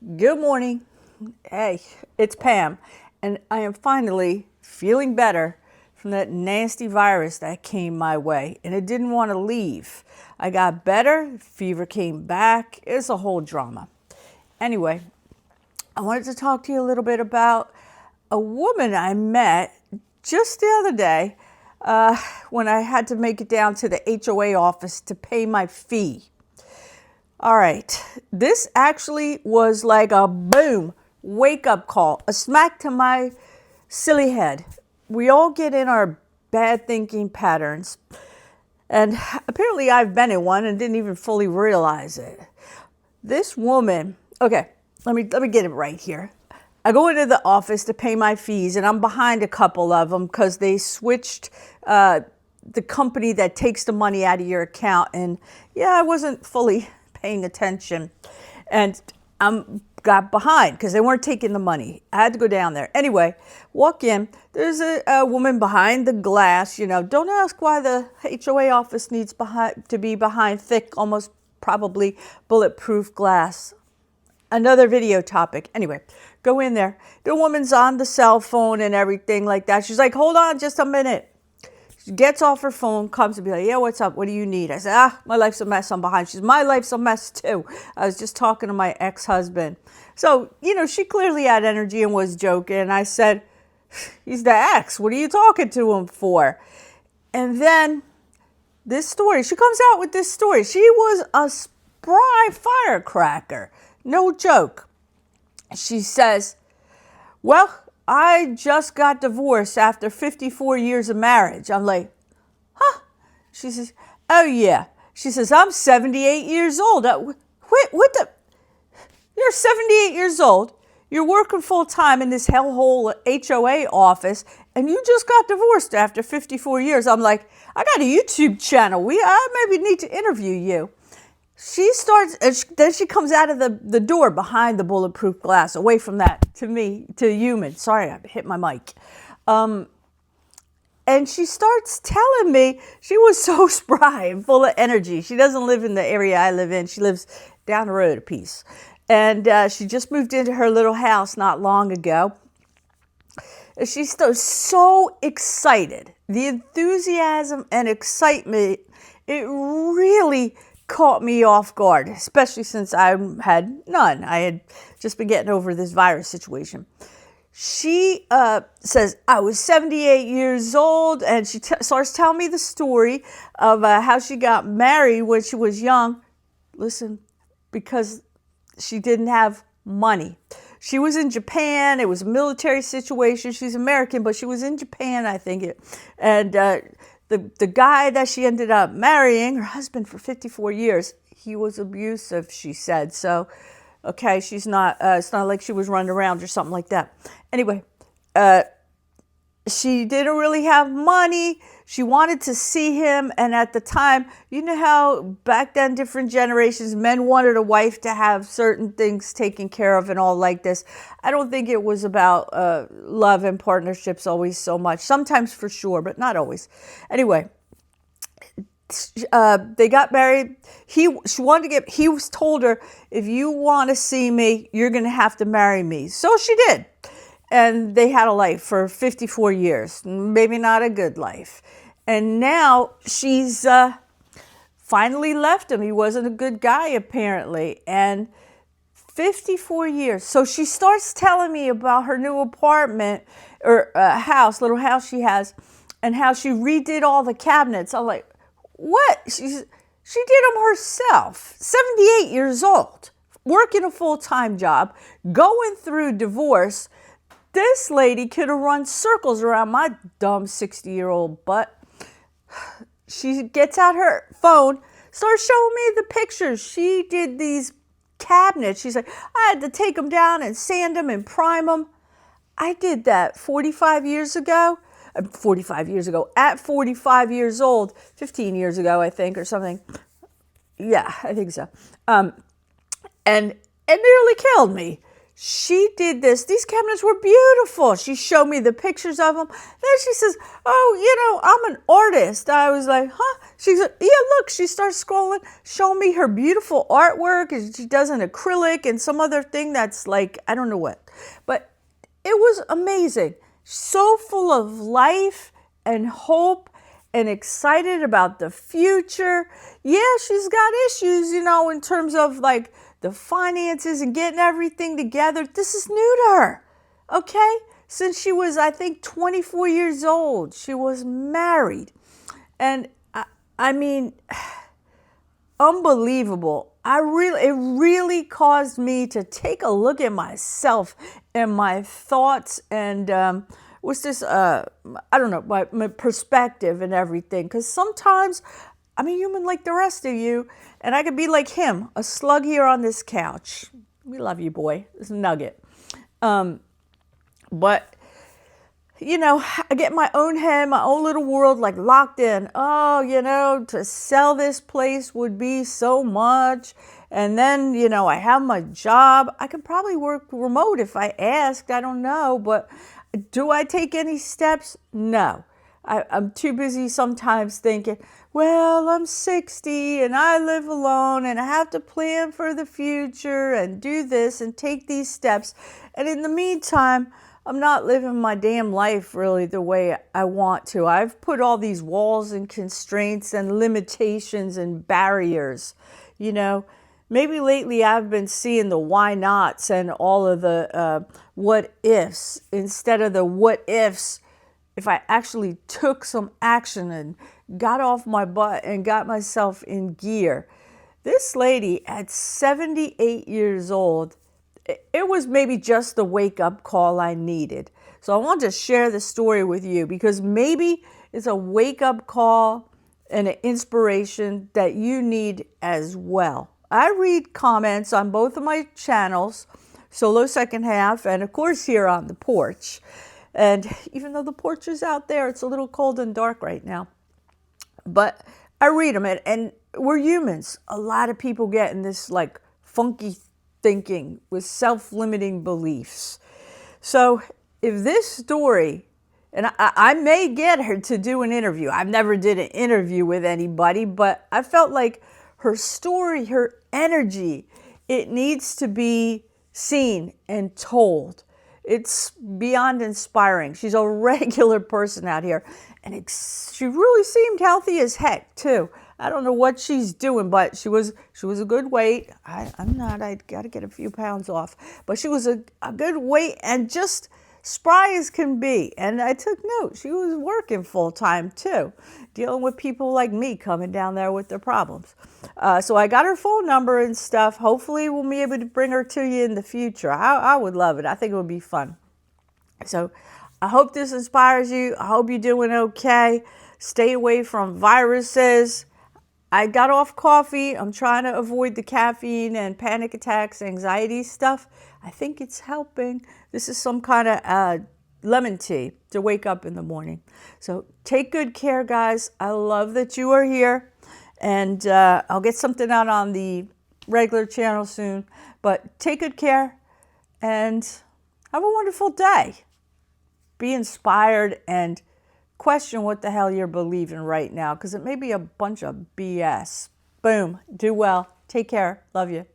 Good morning. Hey, it's Pam, and I am finally feeling better from that nasty virus that came my way, and it didn't want to leave. I got better, fever came back. It's a whole drama. Anyway, I wanted to talk to you a little bit about a woman I met just the other day when I had to make it down to the HOA office to pay my fee. All right, this actually was like a boom, wake up call, a smack to my silly head. We all get in our bad thinking patterns, and apparently I've been in one and didn't even fully realize it. This woman, okay, let me get it right here. I go into the office to pay my fees, and I'm behind a couple of them because they switched the company that takes the money out of your account, and yeah, I wasn't fully paying attention, and got behind because they weren't taking the money. I had to go down there. Anyway, walk in. There's a woman behind the glass. Don't ask why the HOA office needs to be behind thick, almost probably bulletproof glass. Another video topic. Anyway, go in there. The woman's on the cell phone and everything like that. She's like, hold on just a minute. She gets off her phone, comes to be like, yeah, what's up? What do you need? I said, my life's a mess. I'm behind. She's, my life's a mess too. I was just talking to my ex-husband. So, she clearly had energy and was joking. I said, he's the ex. What are you talking to him for? And then this story, she comes out with this story. She was a spry firecracker. No joke. She says, well, I just got divorced after 54 years of marriage. I'm like, huh? She says, oh yeah. She says, I'm 78 years old. Wait, what the? You're 78 years old. You're working full time in this hellhole HOA office, and you just got divorced after 54 years. I'm like, I got a YouTube channel. I maybe need to interview you. She starts, and then she comes out of the door behind the bulletproof glass, away from that, to human. Sorry, I hit my mic. And she starts telling me she was so spry and full of energy. She doesn't live in the area I live in. She lives down the road a piece. And she just moved into her little house not long ago. And she's so excited. The enthusiasm and excitement, it really caught me off guard, especially since I had none. I had just been getting over this virus situation. She says, I was 78 years old, and she starts telling me the story of how she got married when she was young. Listen, because she didn't have money. She was in Japan. It was a military situation. She's American, but she was in Japan, I think. The guy that she ended up marrying, her husband for 54 years, he was abusive, she said. So, okay, she's not, it's not like she was running around or something like that. Anyway, she didn't really have money. She wanted to see him. And at the time, you know how back then, different generations, men wanted a wife to have certain things taken care of and all like this. I don't think it was about love and partnerships always so much. Sometimes for sure, but not always. Anyway, they got married. He was told her, if you want to see me, you're going to have to marry me. So she did. And they had a life for 54 years, maybe not a good life. And now she's finally left him. He wasn't a good guy, apparently. And 54 years. So she starts telling me about her new apartment or little house she has, and how she redid all the cabinets. I'm like, what? She did them herself, 78 years old, working a full-time job, going through divorce. This lady could have run circles around my dumb 60-year-old butt. She gets out her phone, starts showing me the pictures. She did these cabinets. She's like, I had to take them down and sand them and prime them. I did that 45 years ago. At 45 years old, 15 years ago, I think, or something. Yeah, I think so. And it nearly killed me. she did this. These cabinets were beautiful. She showed me the pictures of them. Then she says, oh, I'm an artist. I was like, huh? She said, yeah, look. She starts scrolling, showing me her beautiful artwork. And she does an acrylic and some other thing that's like, I don't know what. But it was amazing. So full of life and hope and excited about the future. Yeah, she's got issues, in terms of like the finances and getting everything together. This is new to her, okay? Since she was, I think, 24 years old, she was married. And I mean, unbelievable. It really caused me to take a look at myself and my thoughts and was this, I don't know, my perspective and everything. Because sometimes I'm a human like the rest of you, and I could be like him, a slug here on this couch. We love you, boy. It's a nugget. But, I get my own head, my own little world like locked in. Oh, to sell this place would be so much. And then, I have my job. I could probably work remote if I asked. I don't know. But do I take any steps? No. I'm too busy sometimes thinking, well, I'm 60 and I live alone and I have to plan for the future and do this and take these steps. And in the meantime, I'm not living my damn life really the way I want to. I've put all these walls and constraints and limitations and barriers, Maybe lately I've been seeing the why nots and all of the what ifs instead of the what ifs. If I actually took some action and got off my butt and got myself in gear. This lady at 78 years old, it was maybe just the wake-up call I needed. So I wanted to share the story with you because maybe it's a wake-up call and an inspiration that you need as well. I read comments on both of my channels, Solo Second Half, and of course here on the Porch. And even though the porch is out there, it's a little cold and dark right now. But I read them, and we're humans. A lot of people get in this like funky thinking with self-limiting beliefs. So if this story, and I may get her to do an interview. I've never did an interview with anybody, but I felt like her story, her energy, it needs to be seen and told. It's beyond inspiring. She's a regular person out here. And she really seemed healthy as heck, too. I don't know what she's doing, but she was a good weight. I'm not. I got to get a few pounds off. But she was a good weight and just spry as can be. And I took note. She was working full time, too, dealing with people like me coming down there with their problems. So I got her phone number and stuff. Hopefully we'll be able to bring her to you in the future. I would love it. I think it would be fun. So I hope this inspires you. I hope you're doing okay. Stay away from viruses. I got off coffee. I'm trying to avoid the caffeine and panic attacks, anxiety stuff. I think it's helping. This is some kind of lemon tea to wake up in the morning. So take good care, guys. I love that you are here. And I'll get something out on the regular channel soon. But take good care and have a wonderful day. Be inspired and question what the hell you're believing right now, because it may be a bunch of BS. Boom. Do well. Take care. Love you.